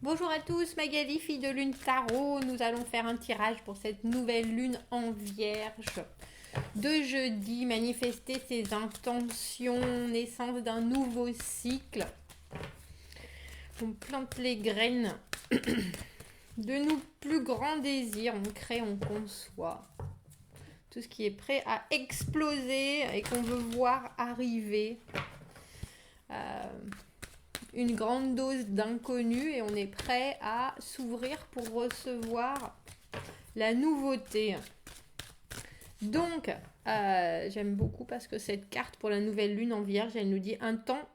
Bonjour à tous, Magali, fille de lune tarot. Nous allons faire un tirage pour cette nouvelle lune en vierge de jeudi. Manifester ses intentions, naissance d'un nouveau cycle. On plante les graines de nos plus grands désirs. On crée, on conçoit. Tout ce qui est prêt à exploser et qu'on veut voir arriver. Une grande dose d'inconnu et on est prêt à s'ouvrir pour recevoir la nouveauté. Donc, j'aime beaucoup parce que cette carte pour la nouvelle lune en vierge, elle nous dit un temps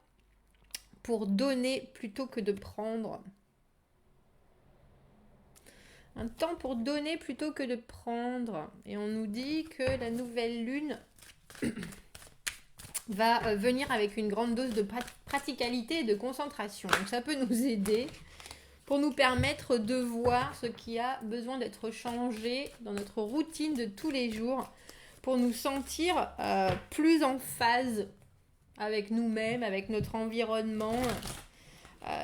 pour donner plutôt que de prendre. Un temps pour donner plutôt que de prendre. Et on nous dit que la nouvelle lune va venir avec une grande dose de praticalité et de concentration. Donc ça peut nous aider pour nous permettre de voir ce qui a besoin d'être changé dans notre routine de tous les jours pour nous sentir plus en phase avec nous-mêmes, avec notre environnement.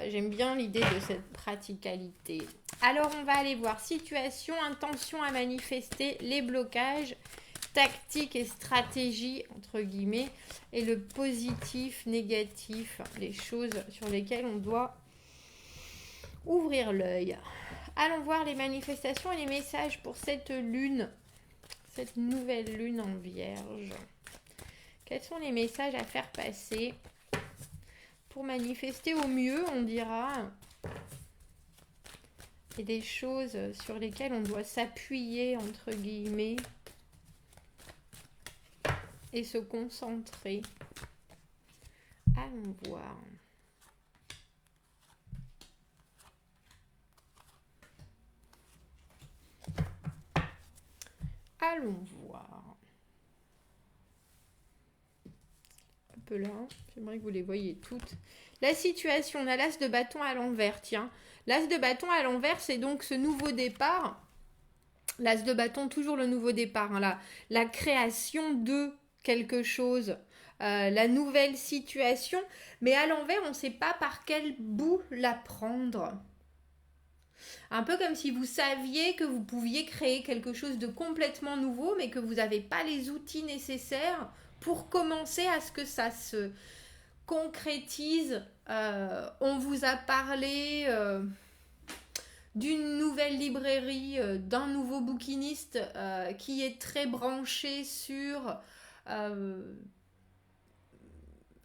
J'aime bien l'idée de cette praticalité. Alors on va aller voir situation, intention à manifester, les blocages, tactique et stratégie, entre guillemets, et le positif, négatif, les choses sur lesquelles on doit ouvrir l'œil. Allons voir les manifestations et les messages pour cette lune, cette nouvelle lune en vierge. Quels sont les messages à faire passer pour manifester au mieux, on dira, et des choses sur lesquelles on doit s'appuyer, entre guillemets, et se concentrer. Allons voir. Allons voir. Un peu là, j'aimerais que vous les voyiez toutes. La situation, on a l'as de bâton à l'envers, tiens. L'as de bâton à l'envers, c'est donc ce nouveau départ. L'as de bâton, toujours le nouveau départ, hein, la création de quelque chose, la nouvelle situation, mais à l'envers, on ne sait pas par quel bout la prendre. Un peu comme si vous saviez que vous pouviez créer quelque chose de complètement nouveau, mais que vous n'avez pas les outils nécessaires pour commencer à ce que ça se concrétise. On vous a parlé d'une nouvelle librairie, d'un nouveau bouquiniste qui est très branché sur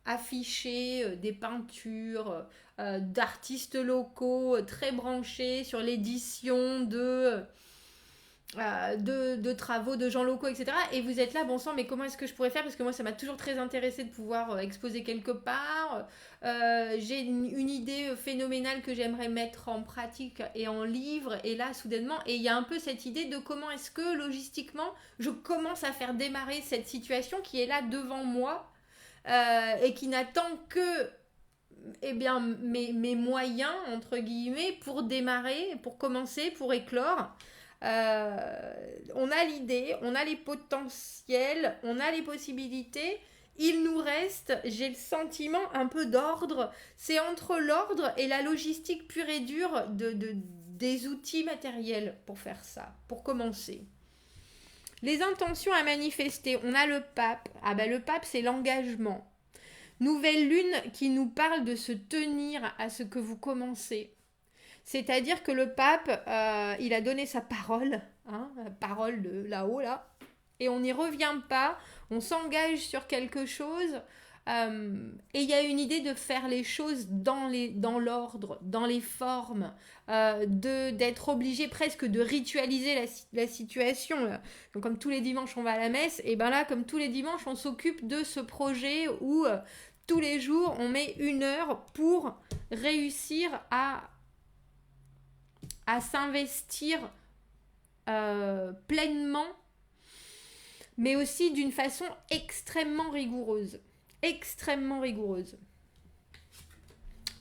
afficher des peintures d'artistes locaux, très branchés sur l'édition de travaux de gens locaux, etc. Et vous êtes là, bon sang, mais comment est-ce que je pourrais faire? Parce que moi, ça m'a toujours très intéressé de pouvoir exposer quelque part. J'ai une idée phénoménale que j'aimerais mettre en pratique et en livre. Et là, soudainement, et il y a un peu cette idée de comment est-ce que, logistiquement, je commence à faire démarrer cette situation qui est là devant moi et qui n'attend que mes moyens, entre guillemets, pour démarrer, pour commencer, pour éclore. On a l'idée, on a les potentiels, on a les possibilités. Il nous reste, j'ai le sentiment, un peu d'ordre. C'est entre l'ordre et la logistique pure et dure des outils matériels pour faire ça, pour commencer. Les intentions à manifester, on a le pape. Ah ben le pape, c'est l'engagement. Nouvelle lune qui nous parle de se tenir à ce que vous commencez. C'est-à-dire que le pape, il a donné sa parole, hein, la parole de là-haut, là, et on n'y revient pas, on s'engage sur quelque chose, et il y a une idée de faire les choses dans l'ordre, dans les formes, d'être obligé presque de ritualiser la situation. Là. Donc comme tous les dimanches on va à la messe, et ben là comme tous les dimanches on s'occupe de ce projet où tous les jours on met 1 heure pour réussir à s'investir pleinement, mais aussi d'une façon extrêmement rigoureuse. Extrêmement rigoureuse.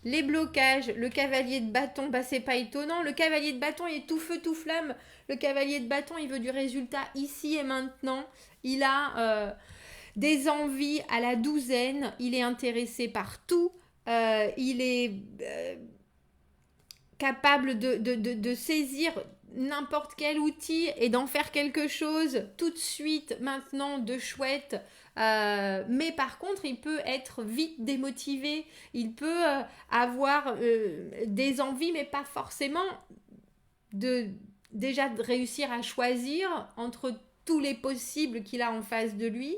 Les blocages, le cavalier de bâton, bah c'est pas étonnant. Le cavalier de bâton, il est tout feu, tout flamme. Le cavalier de bâton, il veut du résultat ici et maintenant. Il a des envies à la douzaine. Il est intéressé par tout. Il est capable de saisir n'importe quel outil et d'en faire quelque chose tout de suite, maintenant, de chouette. Mais par contre, il peut être vite démotivé, il peut avoir des envies, mais pas forcément déjà de réussir à choisir entre tous les possibles qu'il a en face de lui.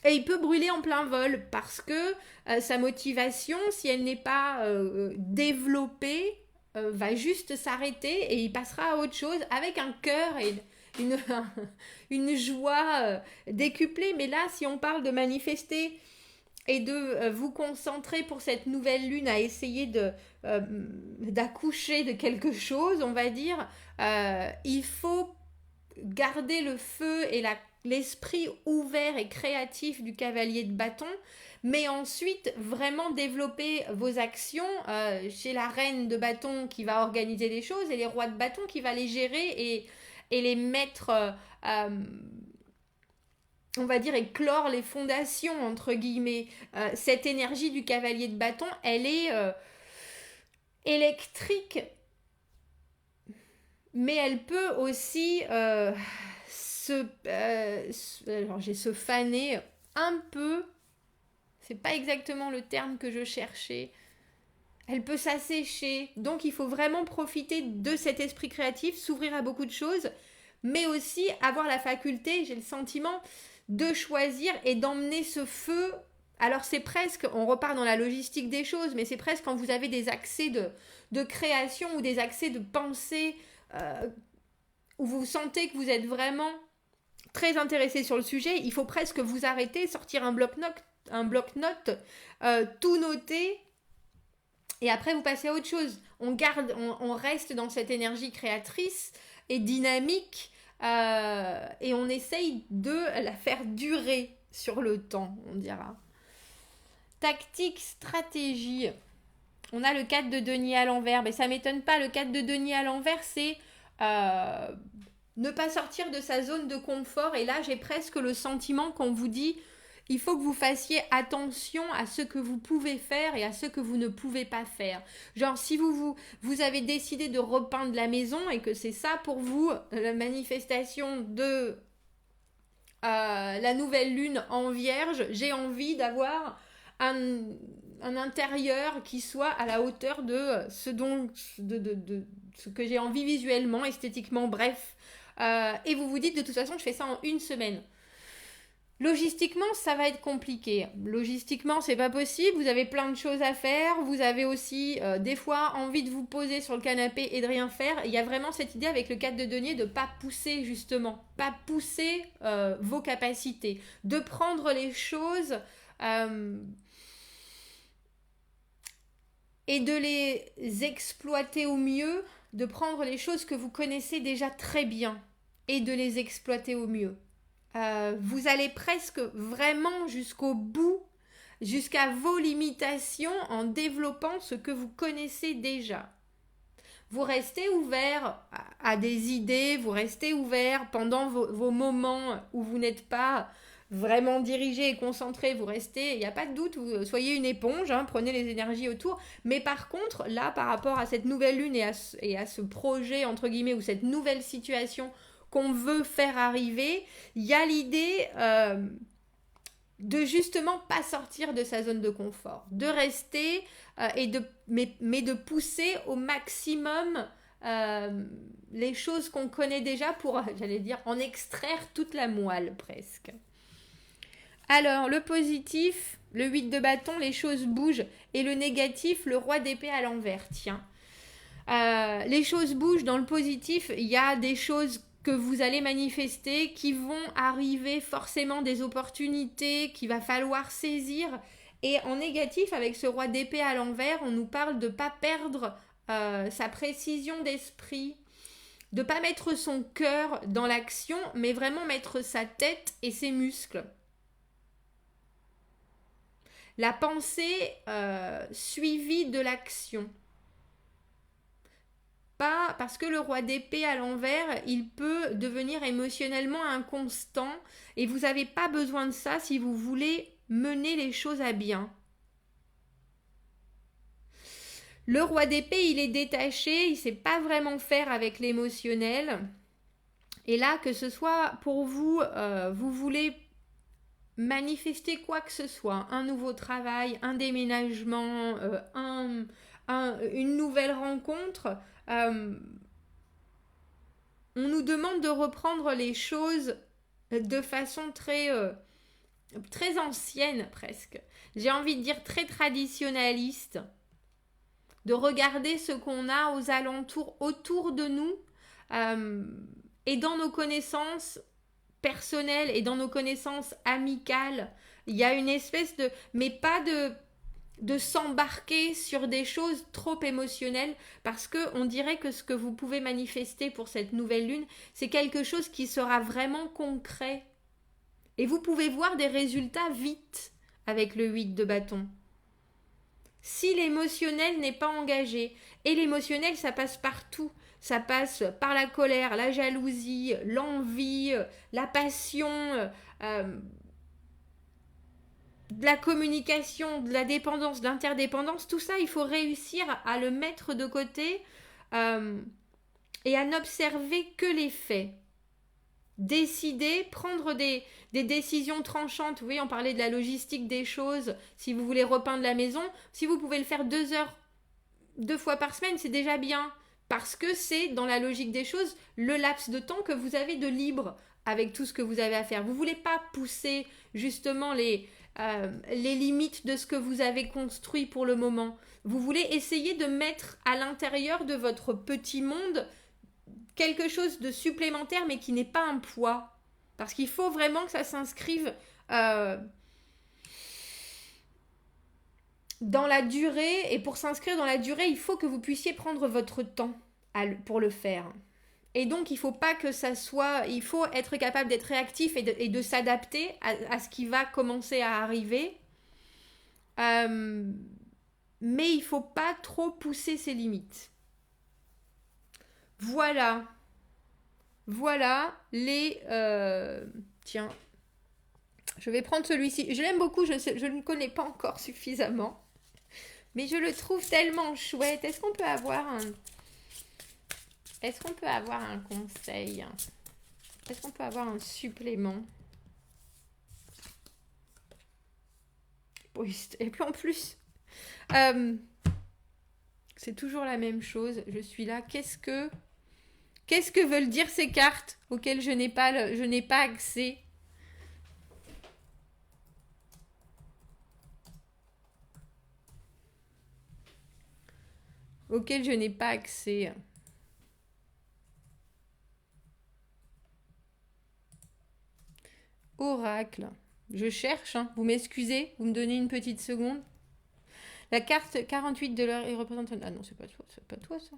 Et il peut brûler en plein vol parce que sa motivation, si elle n'est pas développée, va juste s'arrêter et il passera à autre chose avec un cœur et une, une joie décuplée. Mais là, si on parle de manifester et de vous concentrer pour cette nouvelle lune à essayer d'accoucher de quelque chose, on va dire, il faut garder le feu et l'esprit ouvert et créatif du cavalier de bâton, mais ensuite vraiment développer vos actions chez la reine de bâton qui va organiser les choses et les rois de bâton qui va les gérer et les mettre, on va dire, éclore les fondations, entre guillemets. Cette énergie du cavalier de bâton, elle est électrique, mais elle peut aussi alors j'ai se faner un peu, c'est pas exactement le terme que je cherchais, elle peut s'assécher, donc il faut vraiment profiter de cet esprit créatif, s'ouvrir à beaucoup de choses, mais aussi avoir la faculté, j'ai le sentiment, de choisir et d'emmener ce feu. Alors c'est presque, on repart dans la logistique des choses, mais c'est presque quand vous avez des accès de création ou des accès de pensée où vous sentez que vous êtes vraiment très intéressé sur le sujet, il faut presque vous arrêter, sortir un bloc-notes, tout noter, et après vous passez à autre chose. On reste dans cette énergie créatrice et dynamique, et on essaye de la faire durer sur le temps, on dira. Tactique, stratégie. On a le 4 de denier à l'envers, mais ça m'étonne pas, le 4 de denier à l'envers, c'est ne pas sortir de sa zone de confort. Et là, j'ai presque le sentiment qu'on vous dit, il faut que vous fassiez attention à ce que vous pouvez faire et à ce que vous ne pouvez pas faire. Genre, si vous avez décidé de repeindre la maison et que c'est ça pour vous, la manifestation de la nouvelle lune en vierge, j'ai envie d'avoir un intérieur qui soit à la hauteur de ce que j'ai envie visuellement, esthétiquement, bref. Et vous vous dites, de toute façon, je fais ça en une semaine. Logistiquement, ça va être compliqué. Logistiquement, c'est pas possible. Vous avez plein de choses à faire. Vous avez aussi, des fois, envie de vous poser sur le canapé et de rien faire. Il y a vraiment cette idée avec le 4 de denier de pas pousser, justement. Pas pousser vos capacités. De prendre les choses et de les exploiter au mieux. De prendre les choses que vous connaissez déjà très bien et de les exploiter au mieux. Vous allez presque vraiment jusqu'au bout, jusqu'à vos limitations en développant ce que vous connaissez déjà. Vous restez ouvert à des idées, vous restez ouvert pendant vos moments où vous n'êtes pas vraiment dirigé et concentré, vous restez, il n'y a pas de doute, vous soyez une éponge, hein, prenez les énergies autour, mais par contre, là, par rapport à cette nouvelle lune et à ce projet, entre guillemets, ou cette nouvelle situation qu'on veut faire arriver, il y a l'idée de justement pas sortir de sa zone de confort, de rester mais de pousser au maximum les choses qu'on connaît déjà pour, j'allais dire, en extraire toute la moelle presque. Alors, le positif, le 8 de bâton, les choses bougent, et le négatif, le roi d'épée à l'envers, tiens. Les choses bougent, dans le positif, il y a des choses que vous allez manifester, qui vont arriver forcément, des opportunités qu'il va falloir saisir. Et en négatif, avec ce roi d'épée à l'envers, on nous parle de ne pas perdre sa précision d'esprit, de ne pas mettre son cœur dans l'action, mais vraiment mettre sa tête et ses muscles. La pensée suivie de l'action. Pas parce que le roi d'épée à l'envers, il peut devenir émotionnellement inconstant et vous n'avez pas besoin de ça si vous voulez mener les choses à bien. Le roi d'épée, il est détaché, il ne sait pas vraiment faire avec l'émotionnel. Et là, que ce soit pour vous, vous voulez manifester quoi que ce soit, un nouveau travail, un déménagement, une nouvelle rencontre, on nous demande de reprendre les choses de façon très ancienne presque. J'ai envie de dire très traditionnaliste. De regarder ce qu'on a aux alentours, autour de nous, et dans nos connaissances personnelles et dans nos connaissances amicales. Il y a une espèce de... mais pas de s'embarquer sur des choses trop émotionnelles, parce que on dirait que ce que vous pouvez manifester pour cette nouvelle lune, c'est quelque chose qui sera vraiment concret. Et vous pouvez voir des résultats vite avec le 8 de bâton. Si l'émotionnel n'est pas engagé, et l'émotionnel, ça passe partout. Ça passe par la colère, la jalousie, l'envie, la passion, de la communication, de la dépendance, de l'interdépendance. Tout ça, il faut réussir à le mettre de côté et à n'observer que les faits. Décider, prendre des décisions tranchantes. Oui, on parlait de la logistique des choses. Si vous voulez repeindre la maison, si vous pouvez le faire 2 heures, 2 fois par semaine, c'est déjà bien. Parce que c'est, dans la logique des choses, le laps de temps que vous avez de libre avec tout ce que vous avez à faire. Vous ne voulez pas pousser justement les limites de ce que vous avez construit pour le moment. Vous voulez essayer de mettre à l'intérieur de votre petit monde quelque chose de supplémentaire, mais qui n'est pas un poids. Parce qu'il faut vraiment que ça s'inscrive dans la durée. Et pour s'inscrire dans la durée, il faut que vous puissiez prendre votre temps pour le faire. Et donc, il faut pas que ça soit... Il faut être capable d'être réactif et de s'adapter à ce qui va commencer à arriver. Mais il faut pas trop pousser ses limites. Voilà les... Tiens, je vais prendre celui-ci. Je l'aime beaucoup, je ne le connais pas encore suffisamment. Mais je le trouve tellement chouette. Est-ce qu'on peut avoir un conseil? Est-ce qu'on peut avoir un supplément? Et puis en plus, c'est toujours la même chose. Je suis là. Qu'est-ce que veulent dire ces cartes auxquelles je n'ai pas accès? Auxquelles je n'ai pas accès. Oracle. Je cherche, hein. Vous m'excusez, vous me donnez une petite seconde. La carte 48 de l'heure est représentante. Ah non, c'est pas toi ça.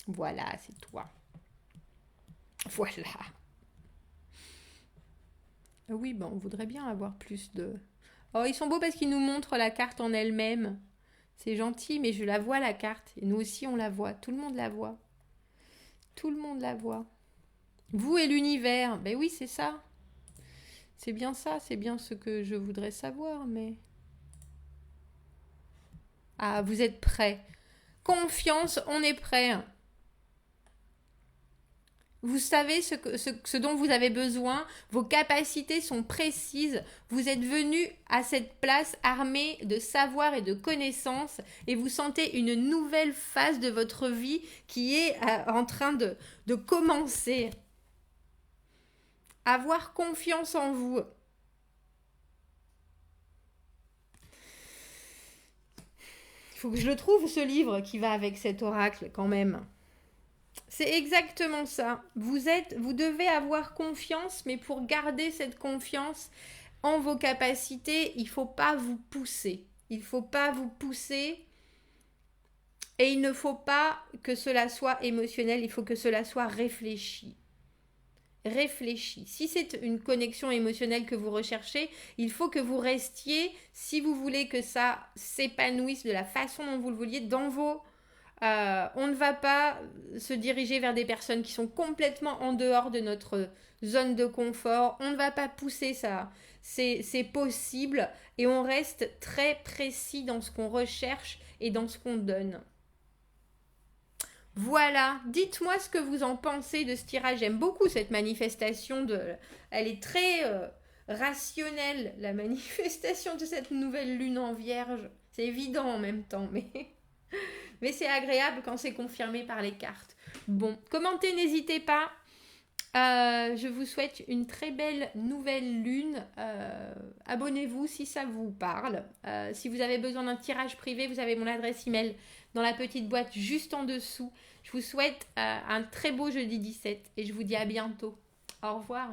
Voilà, c'est toi. Voilà. Oui, on voudrait bien avoir plus de... Oh, ils sont beaux parce qu'ils nous montrent la carte en elle-même. C'est gentil, mais je la vois la carte. Et nous aussi, on la voit. Tout le monde la voit. Tout le monde la voit. Vous et l'univers. Ben oui, c'est ça. C'est bien ça. C'est bien ce que je voudrais savoir, mais... Ah, vous êtes prêts. Confiance, on est prêts. Vous savez ce dont vous avez besoin, vos capacités sont précises, vous êtes venu à cette place armé de savoir et de connaissances et vous sentez une nouvelle phase de votre vie qui est en train de commencer. Avoir confiance en vous. Il faut que je le trouve, ce livre qui va avec cet oracle quand même. C'est exactement ça. Vous devez avoir confiance, mais pour garder cette confiance en vos capacités, il ne faut pas vous pousser. Il ne faut pas vous pousser et il ne faut pas que cela soit émotionnel, il faut que cela soit réfléchi. Réfléchi. Si c'est une connexion émotionnelle que vous recherchez, il faut que vous restiez, si vous voulez que ça s'épanouisse de la façon dont vous le vouliez, dans vos On ne va pas se diriger vers des personnes qui sont complètement en dehors de notre zone de confort. On ne va pas pousser ça. C'est possible et on reste très précis dans ce qu'on recherche et dans ce qu'on donne. Voilà, dites-moi ce que vous en pensez de ce tirage. J'aime beaucoup cette manifestation. Elle est très rationnelle, la manifestation de cette nouvelle lune en vierge. C'est évident en même temps, mais c'est agréable quand c'est confirmé par les cartes. Bon, commentez, n'hésitez pas. Je vous souhaite une très belle nouvelle lune. Abonnez-vous si ça vous parle. Si vous avez besoin d'un tirage privé, vous avez mon adresse email dans la petite boîte juste en dessous. Je vous souhaite un très beau jeudi 17 et je vous dis à bientôt. Au revoir.